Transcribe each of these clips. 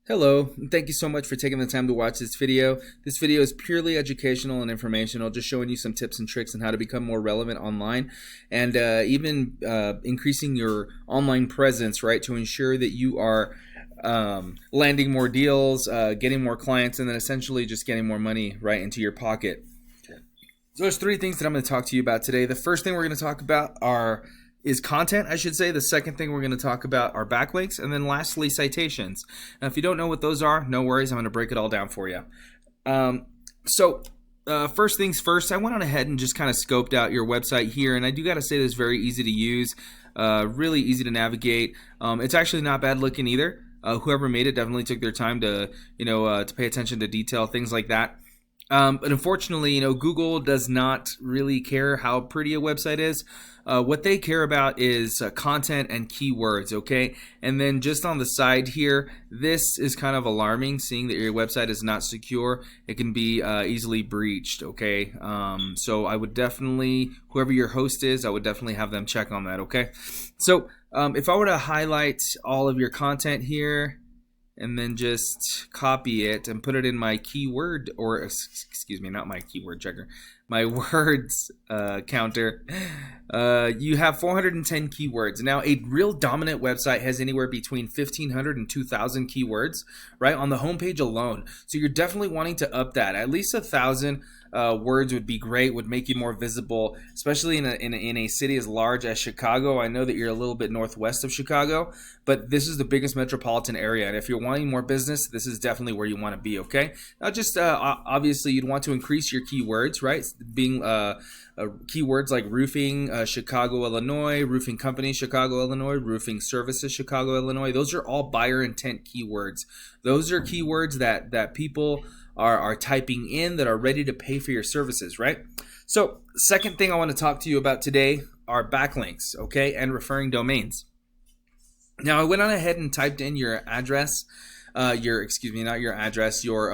Hello, and thank you so much for taking the time to watch this video. This video is purely educational and informational, just showing you some tips and tricks on how to become more relevant online and even increasing your online presence, right, to ensure that you are landing more deals, getting more clients, and then essentially just getting more money right into your pocket. So there's three things that I'm going to talk to you about today. The first thing we're going to talk about is content, I should say. The second thing we're going to talk about are backlinks, and then lastly, citations. Now, if you don't know what those are, no worries. I'm going to break it all down for you. First things first, I went on ahead and just kind of scoped out your website here, and I do got to say this is very easy to use, really easy to navigate. It's actually not bad looking either. Whoever made it definitely took their time to, to pay attention to detail, things like that. But unfortunately, Google does not really care how pretty a website is. What they care about is content and keywords, okay? And then just on the side here, this is kind of alarming, seeing that your website is not secure. It can be easily breached, okay? So I would definitely, whoever your host is, I would definitely have them check on that, okay? So if I were to highlight all of your content here, and then just copy it and put it in my keyword, or excuse me, not my keyword checker, my words counter. You have 410 keywords. Now, a real dominant website has anywhere between 1,500 and 2,000 keywords, right, on the homepage alone. So you're definitely wanting to up that. At least 1,000 words would be great, would make you more visible, especially in a city as large as Chicago. I know that you're a little bit northwest of Chicago, but this is the biggest metropolitan area, and if you're wanting more business, this is definitely where you want to be, okay? Now, just obviously, you'd want to increase your keywords, right? Being keywords like roofing, Chicago, Illinois, roofing company, Chicago, Illinois, roofing services, Chicago, Illinois. Those are all buyer intent keywords. Those are keywords that people are typing in, that are ready to pay for your services, right? So, second thing I want to talk to you about today are backlinks, okay, and referring domains. Now, I went on ahead and typed in your address, your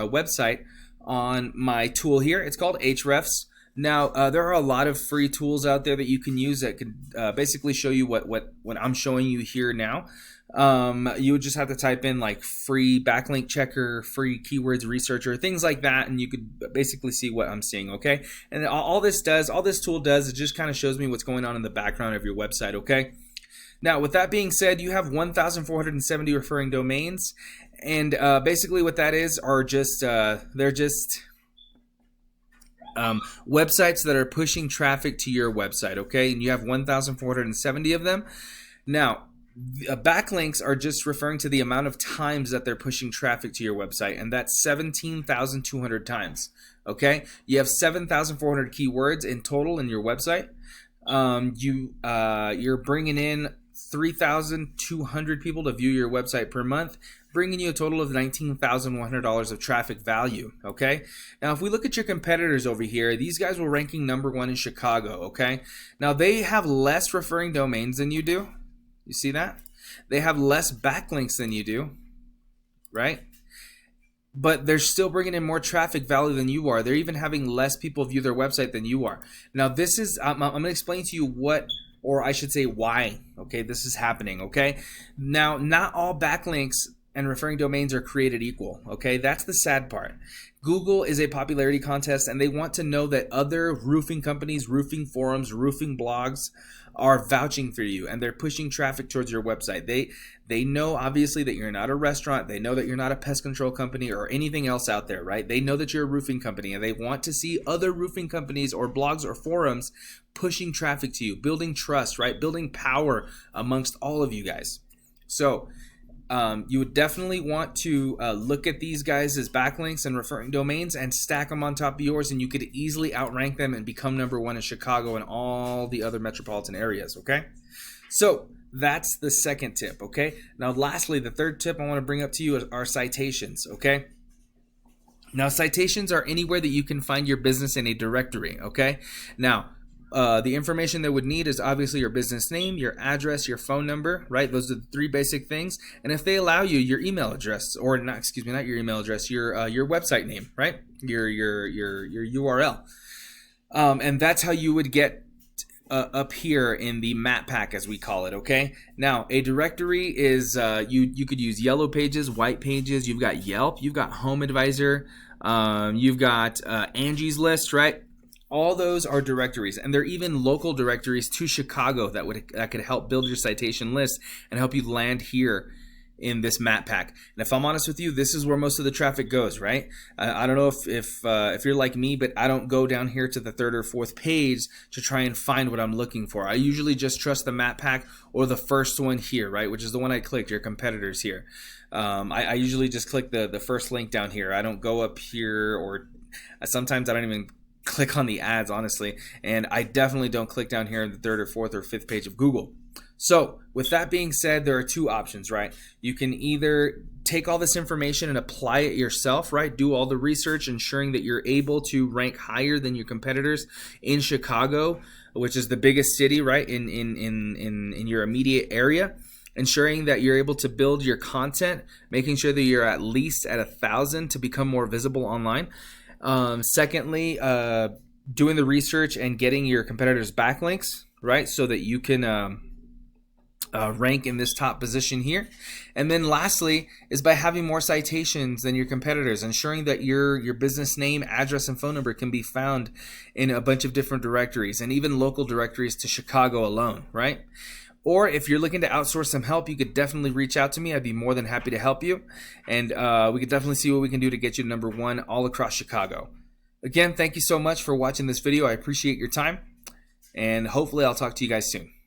website on my tool here. It's called Ahrefs. Now, there are a lot of free tools out there that you can use that could basically show you what I'm showing you here now. You would just have to type in like free backlink checker, free keywords researcher, things like that, and you could basically see what I'm seeing, okay? And all this tool does, it just kind of shows me what's going on in the background of your website, okay? Now, with that being said, you have 1,470 referring domains, and basically what that is are just they're just websites that are pushing traffic to your website, okay? And you have 1,470 of them. Now, backlinks are just referring to the amount of times that they're pushing traffic to your website, and that's 17,200 times, okay? You have 7,400 keywords in total in your website. You're bringing in 3,200 people to view your website per month, bringing you a total of $19,100 of traffic value, okay? Now, if we look at your competitors over here, these guys were ranking #1 in Chicago, okay? Now, they have less referring domains than you do. You see that? They have less backlinks than you do, right? But they're still bringing in more traffic value than you are. They're even having less people view their website than you are. Now, this is, I'm going to explain to you what, or I should say why, okay, this is happening, okay? Now, not all backlinks and referring domains are created equal, okay? That's the sad part. Google is a popularity contest, and they want to know that other roofing companies, roofing forums, roofing blogs are vouching for you, and they're pushing traffic towards your website. They know, obviously, that you're not a restaurant. They know that you're not a pest control company or anything else out there, right? They know that you're a roofing company, and they want to see other roofing companies or blogs or forums pushing traffic to you, building trust, right? Building power amongst all of you guys. So, you would definitely want to look at these guys as backlinks and referring domains and stack them on top of yours, and you could easily outrank them and become #1 in Chicago and all the other metropolitan areas, okay? So that's the second tip, okay? Now, lastly, the third tip I want to bring up to you are citations, okay? Now, citations are anywhere that you can find your business in a directory, okay? Now, the information they would need is obviously your business name, your address, your phone number, right? Those are the three basic things. And if they allow you, your email address, or not your email address, your website name, right? Your URL. And that's how you would get up here in the map pack, as we call it. Okay, now a directory is you could use Yellow Pages, White Pages. You've got Yelp, you've got Home Advisor, you've got Angie's List, right? All those are directories, and they're even local directories to Chicago that could help build your citation list and help you land here in this map pack. And if I'm honest with you, this is where most of the traffic goes, right? I don't know if you're like me, but I don't go down here to the 3rd or 4th page to try and find what I'm looking for. I usually just trust the map pack or the first one here, right? Which is the one I clicked, your competitors here. I usually just click the first link down here. I don't go up here, or sometimes I don't even click on the ads, honestly. And I definitely don't click down here in the 3rd or 4th or 5th page of Google. So with that being said, there are two options, right? You can either take all this information and apply it yourself, right? Do all the research, ensuring that you're able to rank higher than your competitors in Chicago, which is the biggest city, right, in your immediate area. Ensuring that you're able to build your content, making sure that you're at least at 1,000 to become more visible online. Secondly, doing the research and getting your competitors' backlinks, right, so that you can rank in this top position here. And then lastly is by having more citations than your competitors, ensuring that your business name, address, and phone number can be found in a bunch of different directories, and even local directories to Chicago alone, right? Or if you're looking to outsource some help, you could definitely reach out to me. I'd be more than happy to help you. And we could definitely see what we can do to get you to #1 all across Chicago. Again, thank you so much for watching this video. I appreciate your time, and hopefully I'll talk to you guys soon.